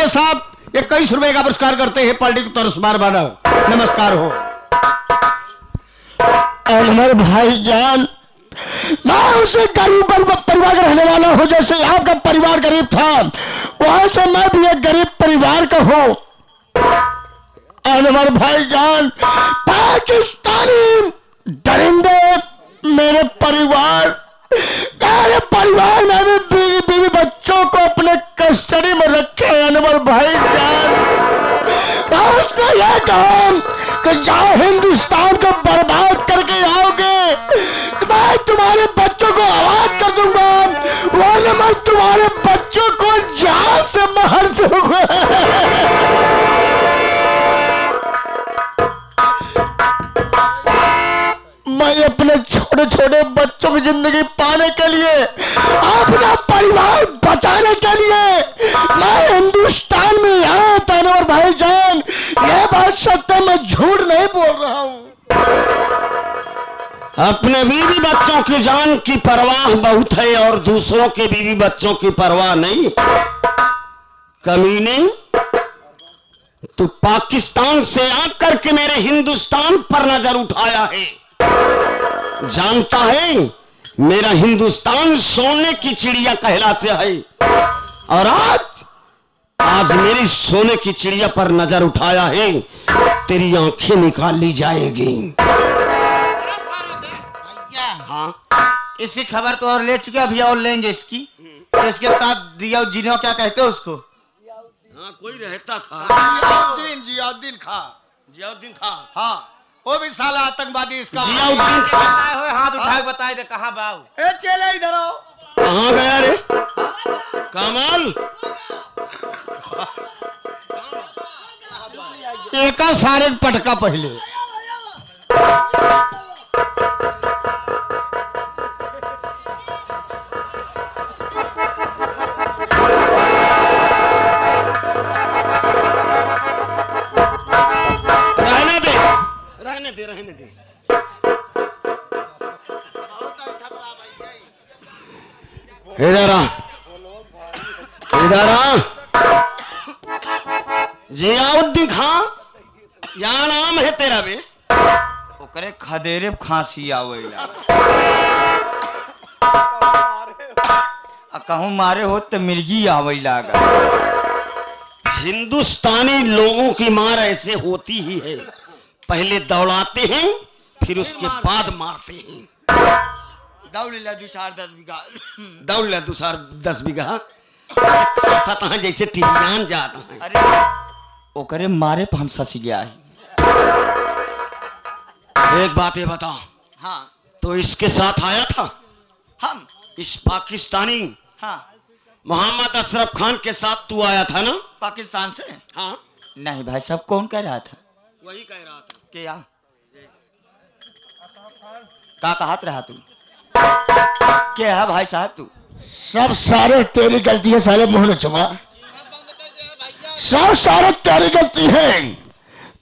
ये साहब 21 रुपए का पुरस्कार करते हैं पार्टी को तरसमार मानव। नमस्कार हो। अनवर भाईजान, मैं उसे गरीब परिवार का रहने वाला हूँ, जैसे आपका परिवार गरीब था वहां से मैं भी एक गरीब परिवार का हूँ। अनवर भाईजान, पाकिस्तानी दरिंदे मेरे परिवार में बीवी बच्चों को अपने कस्टडी में रखे। अनवर भाईजान, उसने यह कहा कि जाओ हिंदुस्तान को बर्बाद करके आओगे तो मैं तुम्हारे बच्चों को आवाज कर दूंगा, वरना मैं तुम्हारे बच्चों को जान से मार दूंगा। मैं अपने छोटे छोटे बच्चों की जिंदगी पाने के लिए, अपना परिवार बचाने के लिए मैं हिंदुस्तान में यहाँ था। और भाईजान, यह बात सत्य, मैं झूठ नहीं बोल रहा हूँ। अपने बीवी बच्चों की जान की परवाह बहुत है और दूसरों के बीवी बच्चों की परवाह नहीं। कमीने, तू पाकिस्तान से आकर के मेरे हिंदुस्तान पर नजर उठाया है। जानता है मेरा हिंदुस्तान सोने की चिड़िया कहलाते है और आज मेरी सोने की चिड़िया पर नजर उठाया है, तेरी आंखें निकाल ली जाएगी। हाँ, इसकी खबर तो और ले चुके, अभी और लेंगे इसकी। तो इसके साथ दिया जिन्हों क्या कहते हो उसको? हाँ, कोई रहता था, जियाउद्दीन खां। हाँ, वो भी साला आतंकवादी इसका। जियाउद्दीन खां। हाथ उठा के बताए दे कहाँ बाबू। चले इधर आओ। कहाँ गया रे कमाल? एका सारे पटका पहले रहने दे। इधर आ। जियाउद्दीन खां या नाम है तेरा बे? ओकरे खदेरे खांसी आवेला। कहूँ मारे हो तो मिर्गी आवेला। हिंदुस्तानी लोगों की मार ऐसे होती ही है, पहले दौड़ाते हैं फिर उसके बाद मारते हैं। दौड़ ले 2-10 बीघा। दौड़ ले 2-10 बीघा सतह जैसे टिबियान जाता है। अरे ओकरे मारे पर हम सस गया है। एक बात ये बता। हाँ, तो इसके साथ आया था हम इस पाकिस्तानी? हाँ, मोहम्मद अशरफ खान के साथ तू आया था ना पाकिस्तान से? हाँ। नहीं भाई साहब, कौन कह रहा था? वही कह रहा था। क्या का कहत रहा तू? क्या है भाई साहब तू? सब सारे तेरी गलती है, सारे मुंह न छुपा। सब सारे तेरी गलती है।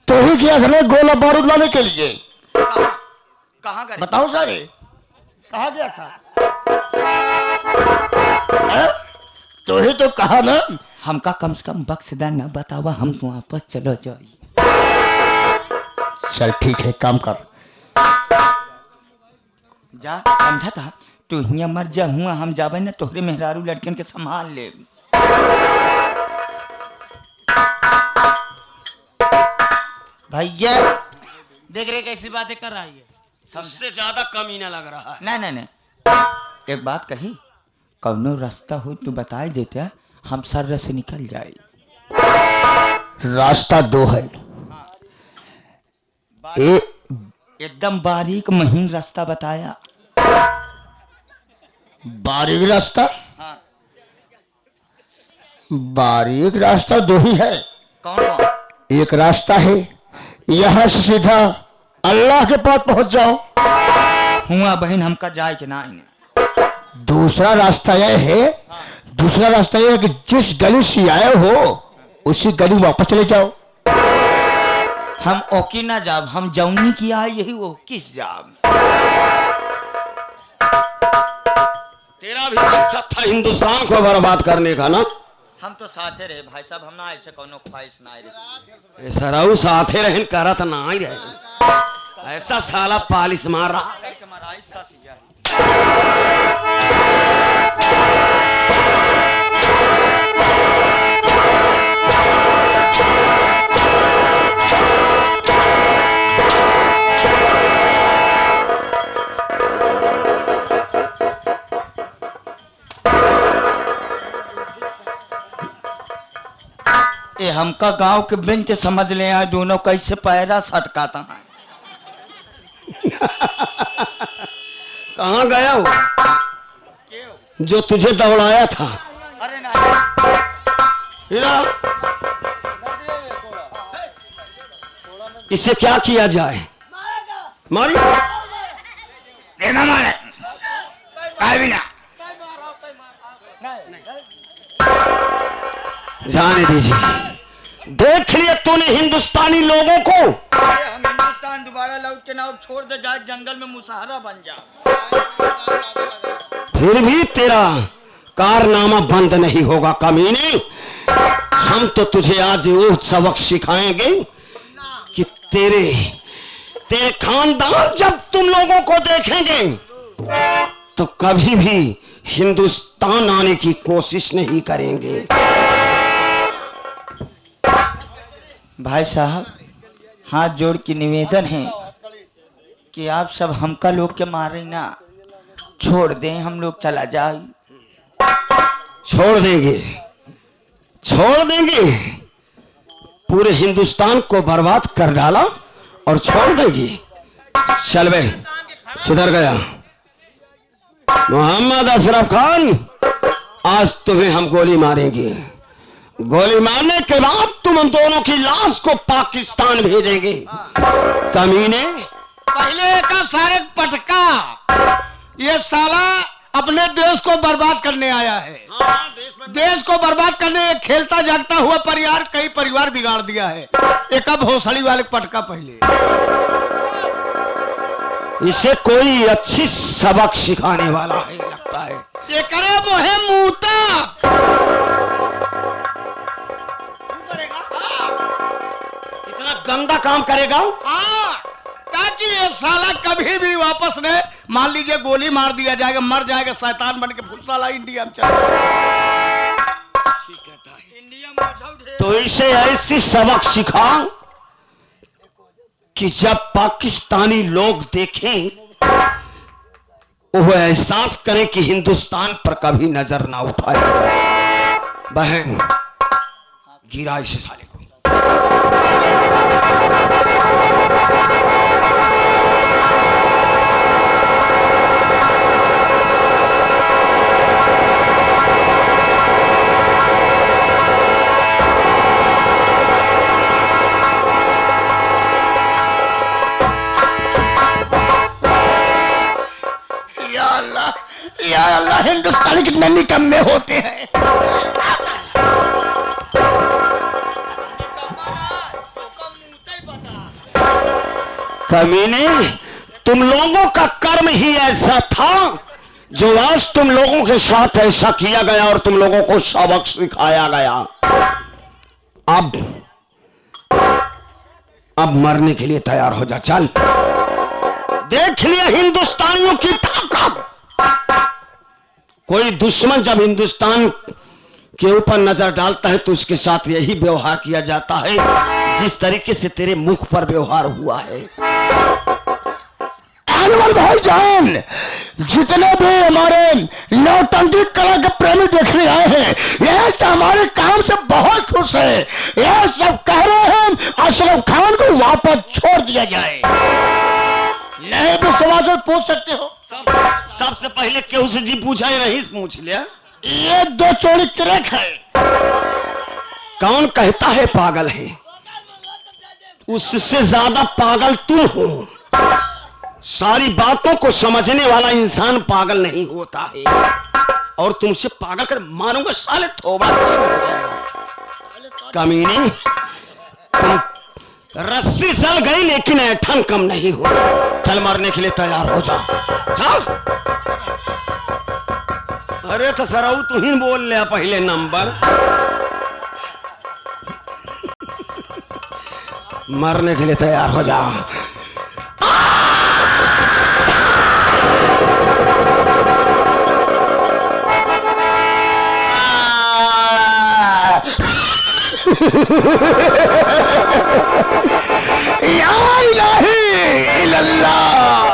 तो ही किया था गोला बारूद लाने के लिए। कहाँ गए? बताओ सारे, कहाँ गया था? तो ही तो कहा ना, हमका कम से कम बख्शदा न बतावा, हम तो वापस चलो जाइए। चल ठीक है, काम कर जा। समझा था तू हिया मर जा, हुआ हम जाबे न तोहरे मेहरारू लड़कन के संभाल ले। भैया देख रहे कैसी बातें कर रहा है, सबसे ज्यादा कमीना लग रहा है। नहीं नहीं, एक बात कही, कौनो रास्ता हो तो बता देता, हम सर से निकल जाए। रास्ता दो है। एकदम बारीक महीन रास्ता बताया। बारीक रास्ता? हाँ। बारीक रास्ता दो ही है। कौन कौन? एक रास्ता है यहाँ से सीधा अल्लाह के पास पहुंच जाओ। हुआ बहन हमका जाए कि ना। दूसरा रास्ता यह है, दूसरा रास्ता यह है कि जिस गली से आए हो उसी गली वापस चले जाओ। हम ओकी ना जाब, हम जौनी की आए यही वो किस जाब। तेरा भी मकसद था हिंदुस्तान को बर्बाद करने का ना? हम तो साथे रहे भाई साहब, हम ना ऐसे कोनो ख्वाहिश ना आई ए सराऊ साथे रहन करत ना ही रहे, ऐसा साला पालिश मार रहा रहे कि हमारा ऐसा सिया है। ये हमका गांव के बेंच समझ ले आए, दोनों कैसे पैरा सटकाता है। कहाँ गया हो जो तुझे दौड़ाया था? अरे ना इधर इसे क्या किया जाए? मारी देना मारे काय भी ना जाने दीजिए। देख लिया तूने हिंदुस्तानी लोगों को। हम हिंदुस्तान दोबारा लौट के ना छोड़ दे, जाए जंगल में मुसहरा बन जा। फिर भी तेरा कारनामा बंद नहीं होगा कमीने। हम तो तुझे आज वो सबक सिखाएंगे कि तेरे खानदान जब तुम लोगों को देखेंगे तो कभी भी हिंदुस्तान आने की कोशिश नहीं करेंगे। भाई साहब हाथ जोड़ के निवेदन है कि आप सब हमका लोग के मारे ना, छोड़ दें, हम लोग चला जाए। छोड़ देंगे, छोड़ देंगे। पूरे हिंदुस्तान को बर्बाद कर डाला और छोड़ देगी। चल बे, किधर गया मोहम्मद अशरफ खान? आज तुम्हें हम गोली मारेंगे। गोली मारने के बाद तुम उन दोनों की लाश को पाकिस्तान भेजेंगे। कमीने पहले का सारे पटका, ये साला अपने देश को बर्बाद करने आया है। देश को बर्बाद करने खेलता जागता हुआ परिवार, कई परिवार बिगाड़ दिया है। एक अब भोसड़ी वाले पटका पहले। इसे कोई अच्छी सबक सिखाने वाला है लगता है। ये करे मोहे मूता। इतना गंदा काम करेगा? हाँ, ताकि ये साला कभी भी वापस न, मान लीजिए गोली मार दिया जाएगा, मर जाएगा, शैतान बन के फिर साला इंडिया में चला। तो इसे ऐसी सबक सिखा कि जब पाकिस्तानी लोग देखें वो एहसास करें कि हिंदुस्तान पर कभी नजर ना उठाए। बहन गिरा इसे साले को। या अल्लाह, हिंदुस्तानी कितने निकम्मे होते हैं। कमीने, तुम लोगों का कर्म ही ऐसा था जो आज तुम लोगों के साथ ऐसा किया गया और तुम लोगों को सबक सिखाया गया। अब मरने के लिए तैयार हो जा। चल, देख लिया हिंदुस्तानियों की ताकत। कोई दुश्मन जब हिंदुस्तान के ऊपर नजर डालता है तो उसके साथ यही व्यवहार किया जाता है जिस तरीके से तेरे मुख पर व्यवहार हुआ है। अनवर भाईजान, जितने भी हमारे नौटंकी कला के प्रेमी देखने आए हैं, ये हमारे काम से बहुत खुश है। ये सब कह रहे हैं अशरफ खान को वापस छोड़ दिया जाए। नहीं तो सवाल से पूछ सकते हो। सबसे पहले केहू से जी पूछा या नहीं पूछ लिया? ये दो चोरी क्रैक है। कौन कहता है पागल है? उससे ज्यादा पागल तुम हो। सारी बातों को समझने वाला इंसान पागल नहीं होता है। और तुमसे पागल कर मारूंगा साले, तौबा हो जाएगा। कमीने, तुम रस्सी सल गई लेकिन ऐठन कम नहीं हो। चल, मरने के लिए तैयार हो जा। चल। अरे तो सराऊ तू ही बोल ले पहले नंबर। मरने के लिए तैयार हो जा। या इलाही इल्लल्लाह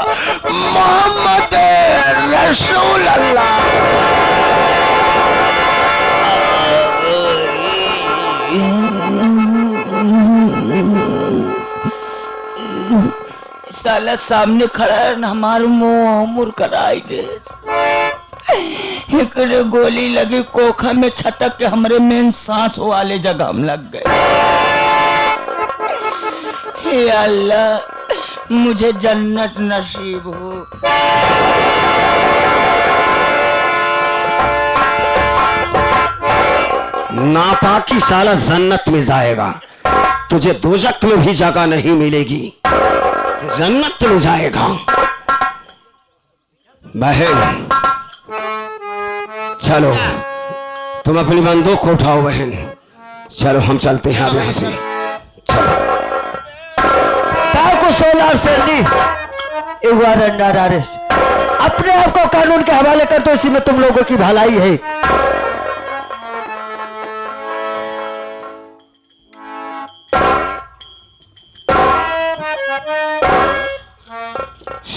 मोहम्मद रसूल अल्लाह। साला सामने खड़ा है न हमार मुंह मुर कराई दे। एक गोली लगी कोखा में छटक के हमरे मेन सांस वाले जगह हम लग गए। हे अल्लाह मुझे जन्नत नसीब हो। नापाकी साला जन्नत में जाएगा, तुझे दोजख में भी जगह नहीं मिलेगी, जन्नत में जाएगा। बहन चलो तुम अपनी बंदूक को उठाओ बहन, चलो हम चलते हैं अब यहाँ से। चलो को 16 सैलरी अपने आप को कानून के हवाले कर दो, इसी में तुम लोगों की भलाई है।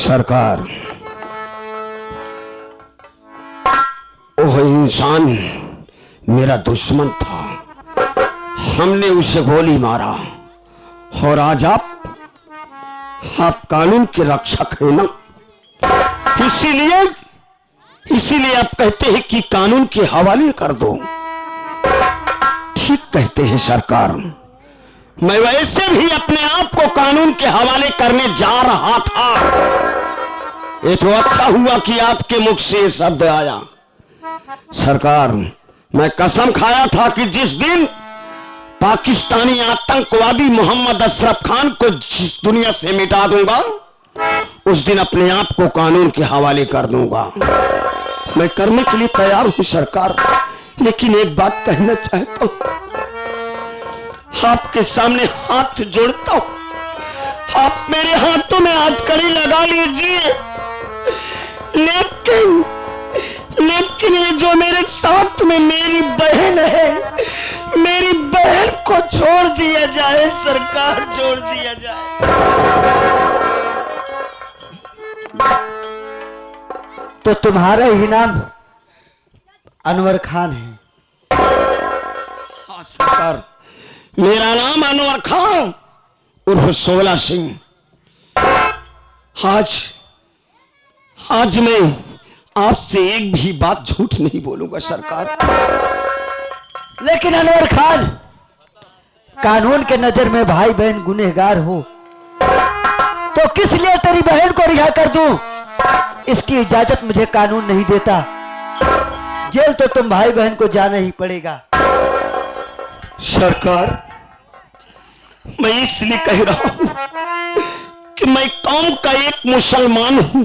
सरकार ओह इंसान मेरा दुश्मन था, हमने उसे गोली मारा और आज आप कानून के रक्षक हैं ना, इसीलिए आप कहते हैं कि कानून के हवाले कर दो। ठीक कहते हैं सरकार, मैं वैसे भी अपने आप को कानून के हवाले करने जा रहा था। ये तो अच्छा हुआ कि आपके मुख से ये शब्द आया। सरकार मैं कसम खाया था कि जिस दिन पाकिस्तानी आतंकवादी मोहम्मद अशरफ खान को जिस दुनिया से मिटा दूंगा, उस दिन अपने आप को कानून के हवाले कर दूंगा। मैं करने के लिए तैयार हूं सरकार, लेकिन एक बात कहना चाहता हूं, आपके सामने हाथ जोड़ता हूं, आप मेरे हाथों में हथकड़ी लगा लीजिए, लेकिन ये जो मेरे साथ में मेरी बहन है, मेरी बहन को छोड़ दिया जाए सरकार, छोड़ दिया जाए। तो तुम्हारा ही नाम अनवर खान है? हाँ सरकार, मेरा नाम अनवर खान उर्फ सोला सिंह। आज मैं आपसे एक भी बात झूठ नहीं बोलूंगा सरकार। लेकिन अनवर खान, कानून के नजर में भाई बहन गुनहगार हो, तो किस लिए तेरी बहन को रिहा कर दूं? इसकी इजाजत मुझे कानून नहीं देता। जेल तो तुम भाई बहन को जाना ही पड़ेगा। सरकार मैं इसलिए कह रहा हूं कि मैं कौम का एक मुसलमान हूं,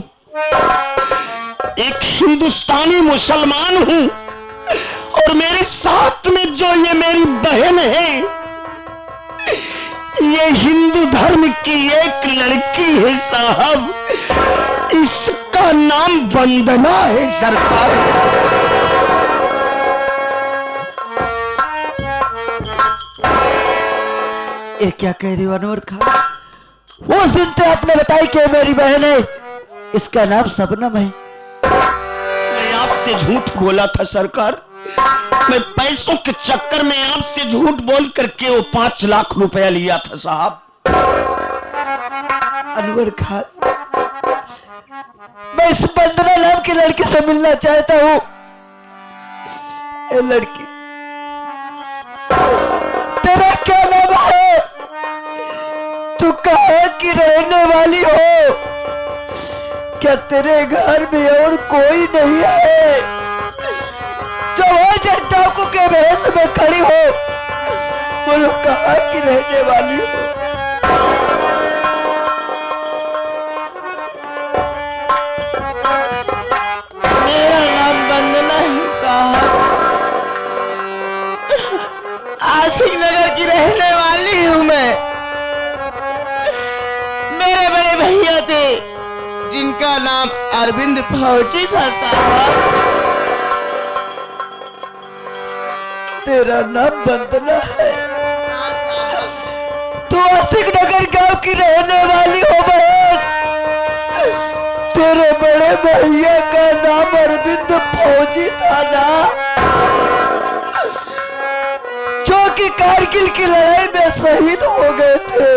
एक हिंदुस्तानी मुसलमान हूं, और मेरे साथ में जो ये मेरी बहन है, ये हिंदू धर्म की एक लड़की है साहब, इसका नाम वंदना है सरकार। ये क्या कह रही हो अनवर खान? उस दिन तो आपने बताई कि मेरी बहन है, इसका नाम शबनम है। मैं आपसे झूठ बोला था सरकार, मैं पैसों के चक्कर में आपसे झूठ बोल करके वो 5 लाख रुपया लिया था साहब। अनवर खान, मैं इस वंदना नाम की लड़की से मिलना चाहता हूँ। लड़की, तेरा क्या नाम है? तू कहाँ की रहने वाली हो? क्या तेरे घर में और कोई नहीं है जो डाकू के भेष में खड़ी हो? बोलो कहाँ की रहने वाली हो? मेरा नाम वंदना है साहब, आशिक नगर की रहने वाली हूँ मैं। थे जिनका नाम अरविंद फौजी था साहब। तेरा नाम वंदना है। तू आशिक नगर गांव की रहने वाली हो बहन। तेरे बड़े भैया का नाम अरविंद फौजी था ना, जो कि कारगिल की लड़ाई में शहीद हो गए थे।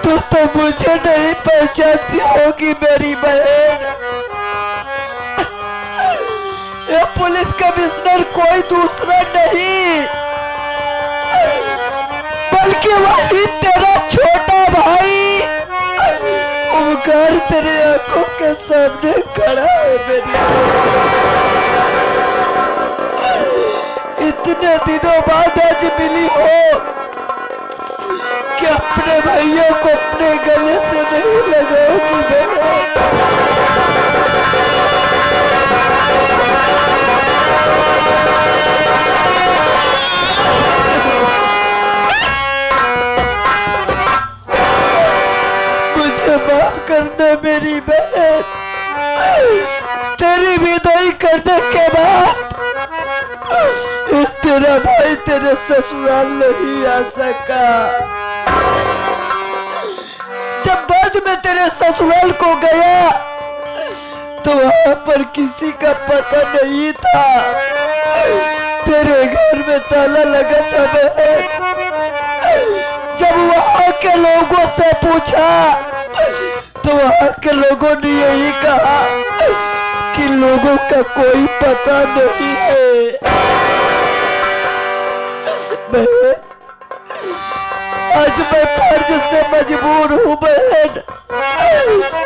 तू तो मुझे नहीं पहचानती होगी मेरी बहन। ये पुलिस कमिश्नर कोई दूसरा नहीं बल्कि वही तेरा छोटा भाई ओमकार तेरे आंखों के सामने खड़ा है मेरी। इतने दिनों बाद आज मिली हो कि अपने भैया को अपने गले से नहीं लगाओगी बहन। मुझे माफ करना मेरी बहन। तेरी विदाई करने के बाद तेरा भाई तेरे ससुराल नहीं आ सका। जब बाद में तेरे ससुराल को गया तो वहां पर किसी का पता नहीं था। तेरे घर में ताला लगा था बहन। जब वहां के लोगों से पूछा तो वहां के लोगों ने यही कहा कि लोगों का कोई पता नहीं है। बहन आज मैं फर्ज से मजबूर हूँ बहन,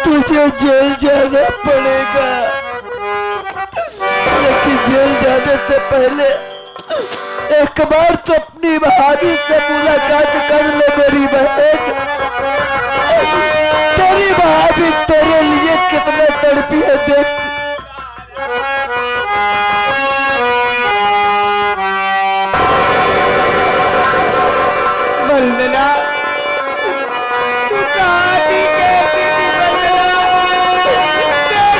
तुझे जेल जाना पड़ेगा। लेकिन जेल जाने से पहले एक बार तो अपनी भाभी से मुलाकात कर ले मेरी बहन। तेरी भाभी तेरे लिए कितना तड़पी है देख। वंदना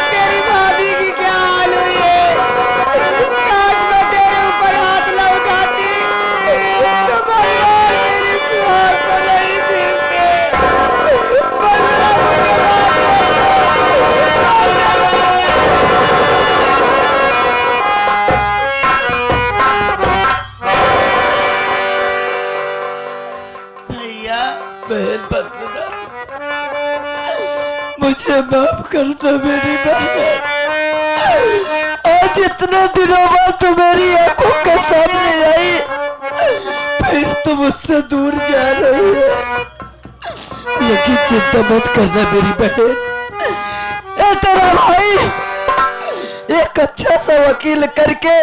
तेरी भाभी की क्या हाल हुई है? आज मैं तेरे ऊपर हाथ न उठाती तो परिवार मेरी सुहाग को नहीं देते। वंदना भैया बहन वंदना मुझे माफ कर दो मेरी बहन। आज इतने दिनों बाद तो मेरी आंखों के सामने आई, फिर तुम मुझसे दूर जा रही है। लेकिन चिंता मत करना मेरी बहन। ए तेरा भाई एक अच्छा सा वकील करके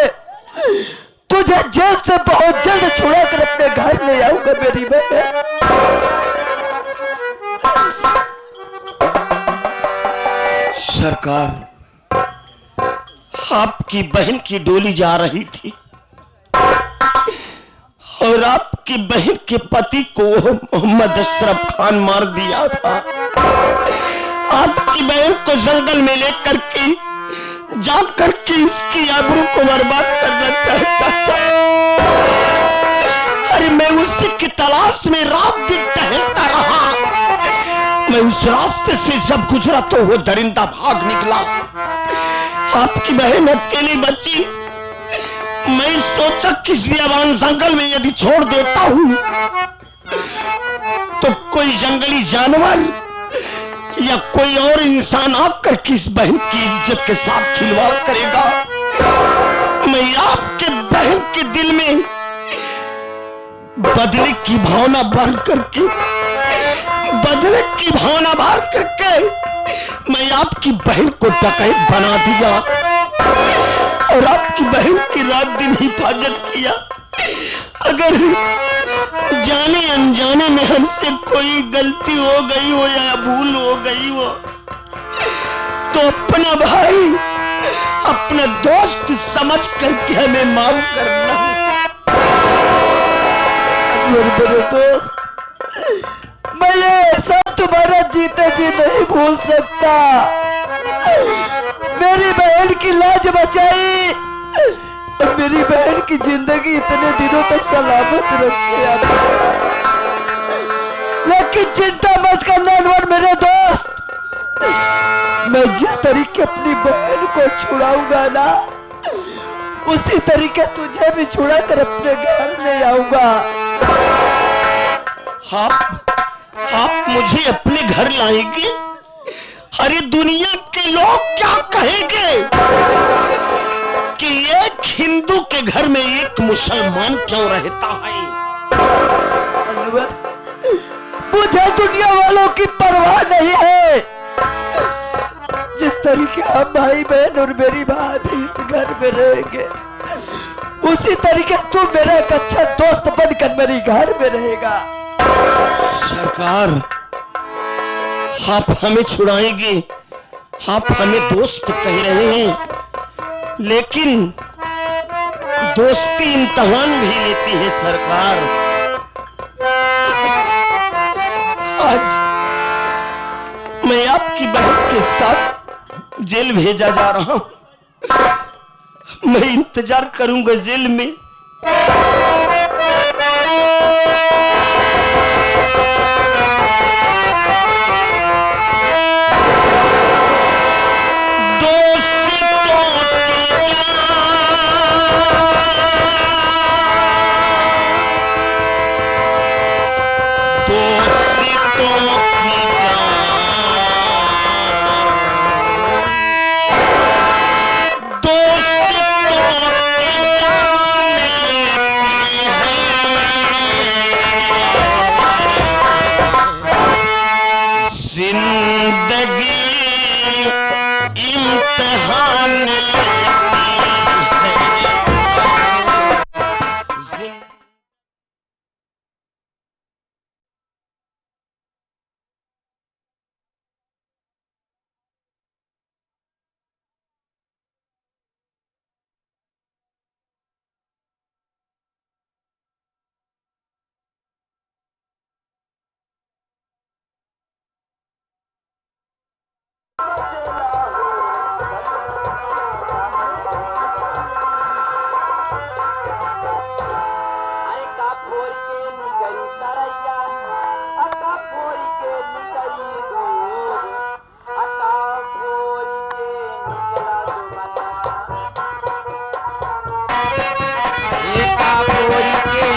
तुझे जेल से बहुत जल्द छुड़ा कर अपने घर ले आऊंगा मेरी बहन। सरकार, आपकी बहन की डोली जा रही थी और आपकी बहन के पति को मोहम्मद अशरफ खान मार दिया था। आपकी बहन को जंगल में लेकर के जाकर के इसकी आबरू को बर्बाद करना चाहता था। अरे मैं उसी की तलाश में रात दिन टहलता रहा। मैं उस रास्ते से जब गुजरा तो वो दरिंदा भाग निकला। आपकी बहन अकेली बची। मैं सोचा किस बियाबान जंगल में यदि छोड़ देता हूं तो कोई जंगली जानवर या कोई और इंसान आकर किस बहन की इज्जत के साथ खिलवाड़ करेगा। मैं आपके बहन के दिल में बदले की भावना भर करके मैं आपकी बहन को डकैत बना दिया और आपकी बहन की रात दिन हिफाजत किया। अगर जाने अनजाने में हमसे कोई गलती हो गई हो या भूल हो गई हो तो अपना भाई अपना दोस्त समझ करके हमें माफ करना। मेरे दोस्त मैं ये सब तुम्हारा जीते जी नहीं भूल सकता। मेरी बहन की लाज बचाई और मेरी बहन की जिंदगी इतने दिनों तक सलामत रखी आपने। लेकिन चिंता मत करना अनवर मेरे दोस्त, मैं जिस तरीके अपनी बहन को छुड़ाऊंगा ना, उसी तरीके तुझे भी छुड़ा कर अपने घर ले आऊंगा। आप मुझे अपने घर लाएंगे? अरे दुनिया के लोग क्या कहेंगे कि एक हिंदू के घर में एक मुसलमान क्यों रहता है? अनवर, मुझे दुनिया वालों की परवाह नहीं है। जिस तरीके हम भाई बहन और मेरी भाभी इस घर में रहेंगे, उसी तरीके तू मेरा एक अच्छा दोस्त बनकर मेरी घर में रहेगा। सरकार, आप हमें छुड़ाएंगे, आप हमें दोस्त कह रहे हैं, लेकिन दोस्ती इम्तिहान भी लेती है सरकार। आज मैं आपकी बहन के साथ जेल भेजा जा रहा हूं। मैं इंतजार करूंगा जेल में।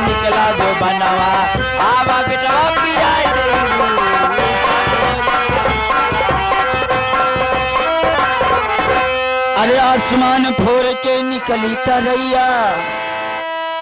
निकला जो बनवा आवा बेटवा पिया अरे आसमान फोड़ के निकली तरैया।